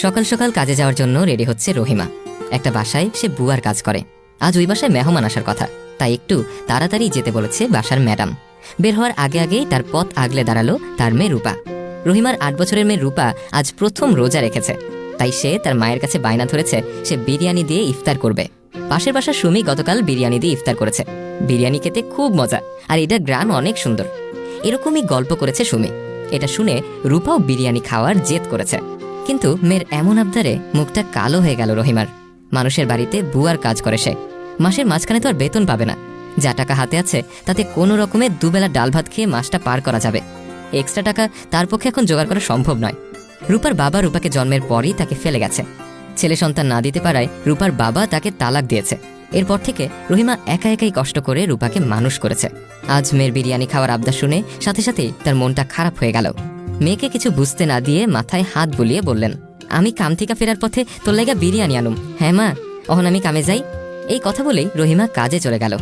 সকাল সকাল কাজে যাওয়ার জন্য রেডি হচ্ছে রহিমা। একটা বাসায় সে বুয়ার কাজ করে। আজ ওই বাসায় মেহমান আসার কথা, তাই একটু তাড়াতাড়ি যেতে বলেছে বাসার ম্যাডাম। বের হওয়ার আগে আগেই তার পথ আগলে দাঁড়ালো তার মেয়ে রূপা। রহিমার ৮ বছরের মেয়ে রূপা আজ প্রথম রোজা রেখেছে, তাই সে তার মায়ের কাছে বায়না ধরেছে সে বিরিয়ানি দিয়ে ইফতার করবে। পাশের বাসার সুমি গতকাল বিরিয়ানি দিয়ে ইফতার করেছে। বিরিয়ানি খেতে খুব মজা, আর এটার গ্রান অনেক সুন্দর। এরকমই গল্প করেছে সুমি। এটা শুনে রূপাও বিরিয়ানি খাওয়ার জেদ করেছে, কিন্তু মেয়ের এমন আবদারে মুখটা কালো হয়ে গেল রহিমার। মানুষের বাড়িতে বুয়ার কাজ করে সে, মাসের মাঝখানে তো আর বেতন পাবে না। যা টাকা হাতে আছে তাতে কোনো রকমে দুবেলা ডাল ভাত খেয়ে মাসটা পার করা যাবে। এক্সট্রা টাকা তার পক্ষে এখন জোগাড় করা সম্ভব নয়। রূপার বাবা রূপাকে জন্মের পরই তাকে ফেলে গেছে। ছেলে সন্তান না দিতে পারায় রূপার বাবা তাকে তালাক দিয়েছে। এরপর থেকে রহিমা একা একাই কষ্ট করে রূপাকে মানুষ করেছে। আজ মেয়ের বিরিয়ানি খাওয়ার আবদার শুনে সাথে সাথেই তার মনটা খারাপ হয়ে গেল। মেয়েকে কিছু বুঝতে না দিয়ে মাথায় হাত বুলিয়ে বললেন, আমি কাম থেকে ফেরার পথে তোর লাইগা বিরিয়ানি আনুম। হ্যাঁ মা, অহন আমি কামে যাই। এই কথা বলেই রহিমা কাজে চলে গেল।